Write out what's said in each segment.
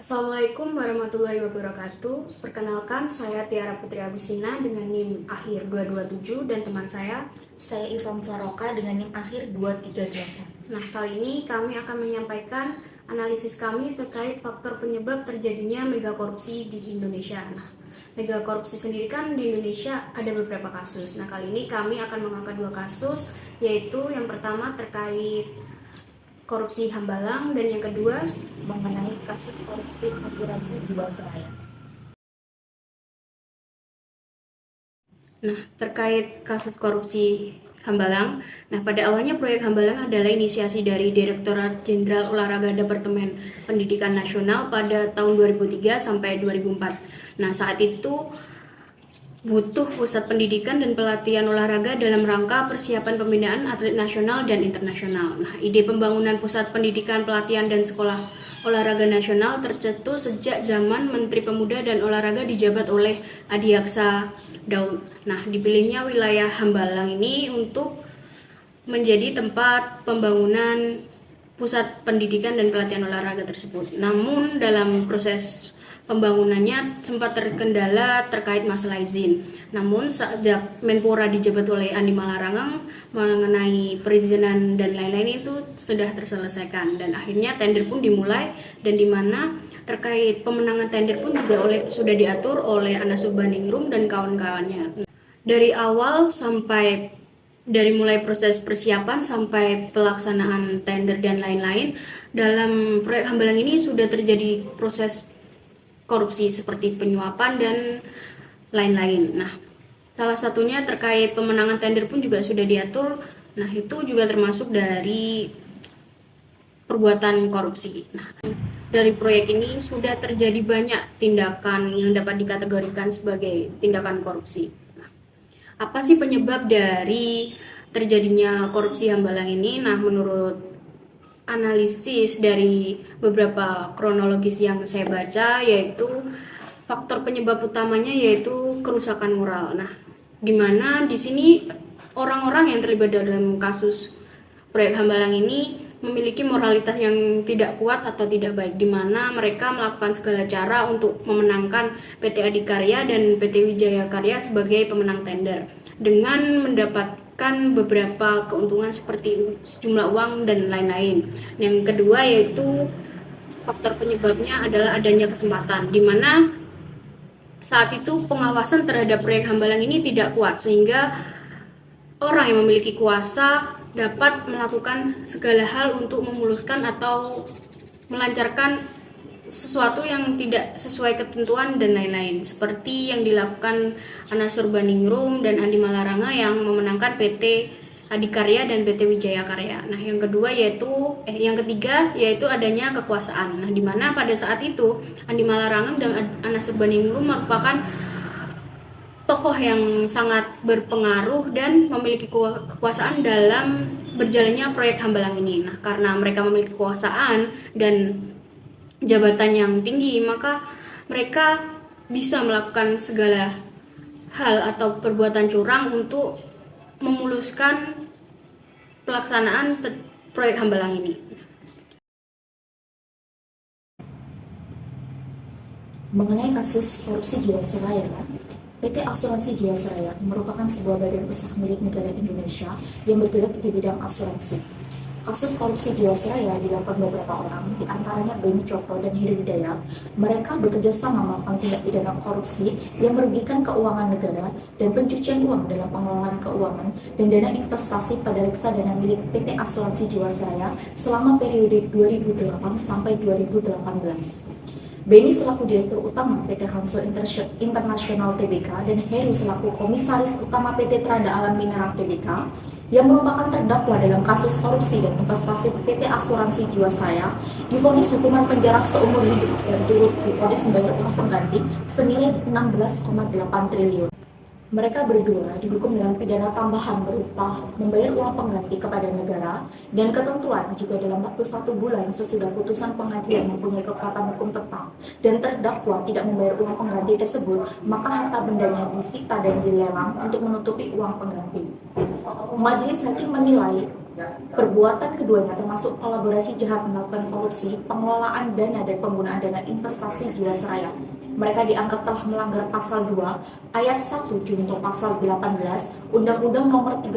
Assalamualaikum warahmatullahi wabarakatuh. Perkenalkan, saya Tiara Putri Agustina dengan NIM akhir 227 dan teman saya Ifam Faroka dengan NIM akhir 238. Nah, kali ini kami akan menyampaikan analisis kami terkait faktor penyebab terjadinya megakorupsi di Indonesia. Nah, megakorupsi sendiri kan di Indonesia ada beberapa kasus. Nah, kali ini kami akan mengangkat dua kasus, yaitu yang pertama terkait korupsi Hambalang dan yang kedua mengenai kasus korupsi asuransi Jiwasraya. Nah, terkait kasus korupsi Hambalang, pada awalnya proyek Hambalang adalah inisiasi dari Direktorat Jenderal Olahraga Departemen Pendidikan Nasional pada tahun 2003 sampai 2004. Nah, saat itu butuh pusat pendidikan dan pelatihan olahraga dalam rangka persiapan pembinaan atlet nasional dan internasional. Nah, ide pembangunan pusat pendidikan, pelatihan, dan sekolah olahraga nasional tercetus sejak zaman Menteri Pemuda dan Olahraga dijabat oleh Adiaksa Daud. Nah, dipilihnya wilayah Hambalang ini untuk menjadi tempat pembangunan pusat pendidikan dan pelatihan olahraga tersebut. Namun dalam proses pembangunannya sempat terkendala terkait masalah izin. Namun sejak Menpora dijabat oleh Andi Malarangeng mengenai perizinan dan lain-lain itu sudah terselesaikan dan akhirnya tender pun dimulai, dan di mana terkait pemenangan tender pun juga sudah diatur oleh Anas Urbaningrum dan kawan-kawannya. Dari awal sampai dari mulai proses persiapan sampai pelaksanaan tender dan lain-lain, dalam proyek Hambalang ini sudah terjadi proses korupsi seperti penyuapan dan lain-lain. Nah, salah satunya terkait pemenangan tender pun juga sudah diatur. Nah, itu juga termasuk dari perbuatan korupsi. Nah, dari proyek ini sudah terjadi banyak tindakan yang dapat dikategorikan sebagai tindakan korupsi. Nah, apa sih penyebab dari terjadinya korupsi Hambalang ini? Nah, menurut analisis dari beberapa kronologis yang saya baca, yaitu faktor penyebab utamanya yaitu kerusakan moral. Nah, di mana di sini orang-orang yang terlibat dalam kasus proyek Hambalang ini memiliki moralitas yang tidak kuat atau tidak baik, di mana mereka melakukan segala cara untuk memenangkan PT Adikarya dan PT Wijaya Karya sebagai pemenang tender dengan mendapatkan beberapa keuntungan seperti sejumlah uang dan lain-lain. Yang kedua yaitu faktor penyebabnya adalah adanya kesempatan, di mana saat itu pengawasan terhadap proyek Hambalang ini tidak kuat, sehingga orang yang memiliki kuasa dapat melakukan segala hal untuk memuluskan atau melancarkan sesuatu yang tidak sesuai ketentuan dan lain-lain, seperti yang dilakukan Anas Urbaningrum dan Andi Malarangeng yang memenangkan PT Adikarya dan PT Wijaya Karya. Nah, yang ketiga yaitu adanya kekuasaan. Nah, di mana pada saat itu Andi Malarangeng dan Anas Urbaningrum merupakan tokoh yang sangat berpengaruh dan memiliki kekuasaan dalam berjalannya proyek Hambalang ini. Nah, karena mereka memiliki kekuasaan dan jabatan yang tinggi, maka mereka bisa melakukan segala hal atau perbuatan curang untuk memuluskan pelaksanaan proyek Hambalang ini. Mengenai kasus korupsi Jiwasraya, PT Asuransi Jiwasraya merupakan sebuah badan usaha milik negara Indonesia yang bergerak di bidang asuransi. Kasus korupsi Jiwasraya dilakukan beberapa orang, diantaranya Beni Cokro dan Heri Hidayat. Mereka bekerja sama melakukan tindak pidana korupsi yang merugikan keuangan negara dan pencucian uang dalam pengelolaan keuangan dan dana investasi pada reksadana milik PT Asuransi Jiwasraya selama periode 2008 sampai 2018. Beni selaku Direktur Utama PT Hansol Internasional Tbk dan Heru selaku Komisaris Utama PT Trada Alam Mineral Tbk yang merupakan terdakwa dalam kasus korupsi dan investasi PT Asuransi Jiwasraya divonis hukuman penjara seumur hidup dan turut divonis membayar uang pengganti senilai 16,8 triliun. Mereka berdua dihukum dengan pidana tambahan berupa membayar uang pengganti kepada negara dan ketentuan jika dalam waktu 1 bulan sesudah putusan pengadilan mempunyai kekuatan hukum tetap dan terdakwa tidak membayar uang pengganti tersebut, maka harta bendanya disita dan dilelang untuk menutupi uang pengganti. Majelis hakim menilai Perbuatan keduanya termasuk kolaborasi jahat melakukan korupsi, pengelolaan dana dan penggunaan dana investasi Jiwasraya. Mereka dianggap telah melanggar pasal 2 ayat 1 junto pasal 18 Undang-Undang Nomor 31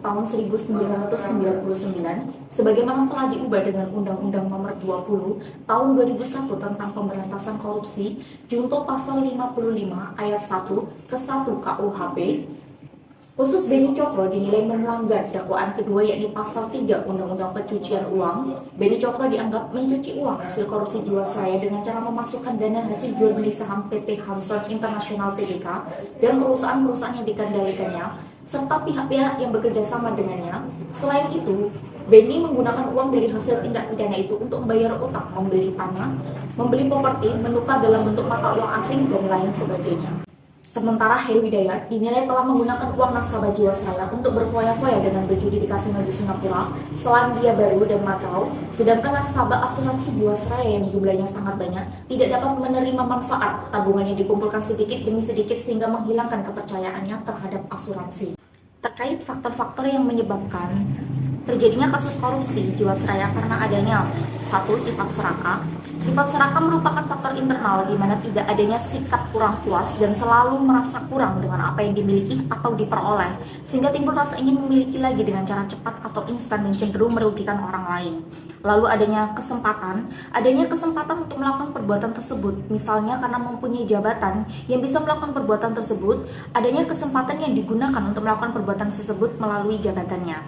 Tahun 1999 sebagaimana telah diubah dengan Undang-Undang Nomor 20 Tahun 2001 tentang pemberantasan korupsi junto pasal 55 ayat 1 ke 1 KUHP. Khusus Beni Cokro dinilai melanggar dakwaan kedua yakni pasal 3 Undang-Undang Pencucian Uang. Beni Cokro dianggap mencuci uang hasil korupsi Jiwasraya dengan cara memasukkan dana hasil jual beli saham PT Hanson International Tbk dan perusahaan-perusahaan yang dikendalikannya serta pihak-pihak yang bekerja sama dengannya. Selain itu, Beni menggunakan uang dari hasil tindak pidana itu untuk membayar utang, membeli tanah, membeli properti, menukar dalam bentuk mata uang asing dan lain sebagainya. Sementara Heru Hidayat dinilai telah menggunakan uang nasabah Jiwasraya untuk berfoya-foya dengan berjudi di kasino di Singapura, Selandia Baru, dan Macau, sedangkan nasabah asuransi Jiwasraya yang jumlahnya sangat banyak tidak dapat menerima manfaat tabungannya dikumpulkan sedikit demi sedikit sehingga menghilangkan kepercayaannya terhadap asuransi. Terkait faktor-faktor yang menyebabkan terjadinya kasus korupsi Jiwasraya karena adanya satu sifat serakah. Sifat serakah merupakan faktor internal di mana tidak adanya sikap kurang puas dan selalu merasa kurang dengan apa yang dimiliki atau diperoleh, sehingga timbul rasa ingin memiliki lagi dengan cara cepat atau instan dan cenderung merugikan orang lain. Lalu adanya kesempatan untuk melakukan perbuatan tersebut, misalnya karena mempunyai jabatan yang bisa melakukan perbuatan tersebut, adanya kesempatan yang digunakan untuk melakukan perbuatan tersebut melalui jabatannya.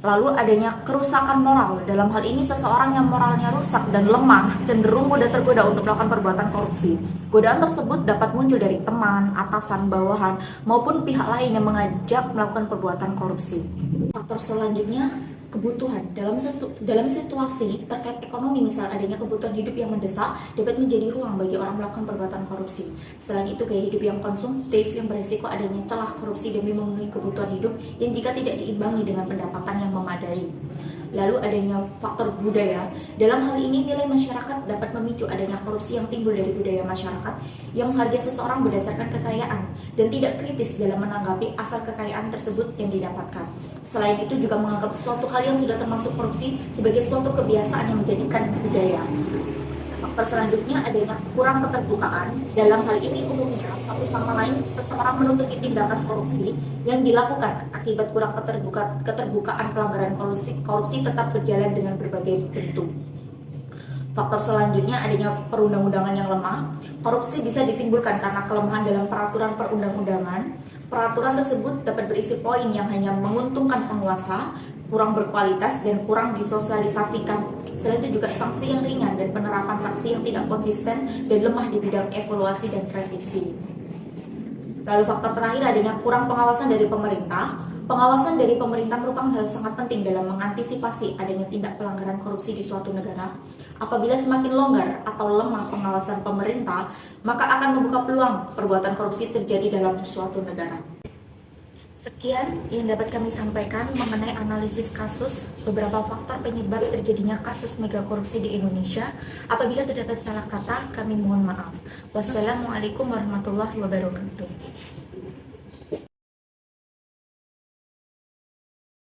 Lalu adanya kerusakan moral. Dalam hal ini seseorang yang moralnya rusak dan lemah cenderung mudah tergoda untuk melakukan perbuatan korupsi. Godaan tersebut dapat muncul dari teman, atasan, bawahan, maupun pihak lain yang mengajak melakukan perbuatan korupsi. Faktor selanjutnya, kebutuhan. Dalam situasi terkait ekonomi, misal adanya kebutuhan hidup yang mendesak, dapat menjadi ruang bagi orang melakukan perbuatan korupsi. Selain itu, gaya hidup yang konsumtif yang berisiko adanya celah korupsi demi memenuhi kebutuhan hidup yang jika tidak diimbangi dengan pendapatan yang memadai. Lalu adanya faktor budaya. Dalam hal ini nilai masyarakat dapat memicu adanya korupsi yang timbul dari budaya masyarakat yang menghargai seseorang berdasarkan kekayaan dan tidak kritis dalam menanggapi asal kekayaan tersebut yang didapatkan. Selain itu juga menganggap suatu hal yang sudah termasuk korupsi sebagai suatu kebiasaan yang menjadikan budaya. Faktor selanjutnya adanya kurang keterbukaan. Dalam hal ini umumnya satu sama lain seseorang menutupi tindakan korupsi yang dilakukan akibat kurang keterbukaan pelanggaran korupsi tetap berjalan dengan berbagai bentuk. Faktor selanjutnya adanya perundang-undangan yang lemah. Korupsi bisa ditimbulkan karena kelemahan dalam peraturan perundang-undangan. Peraturan tersebut dapat berisi poin yang hanya menguntungkan penguasa, kurang berkualitas, dan kurang disosialisasikan. Selain itu juga sanksi yang ringan dan penerapan sanksi yang tidak konsisten dan lemah di bidang evaluasi dan revisi. Lalu faktor terakhir adanya kurang pengawasan dari pemerintah. Pengawasan dari pemerintah merupakan hal sangat penting dalam mengantisipasi adanya tindak pelanggaran korupsi di suatu negara. Apabila semakin longgar atau lemah pengawasan pemerintah, maka akan membuka peluang perbuatan korupsi terjadi dalam suatu negara. Sekian yang dapat kami sampaikan mengenai analisis kasus beberapa faktor penyebab terjadinya kasus mega korupsi di Indonesia. Apabila terdapat salah kata, kami mohon maaf. Wassalamualaikum warahmatullahi wabarakatuh.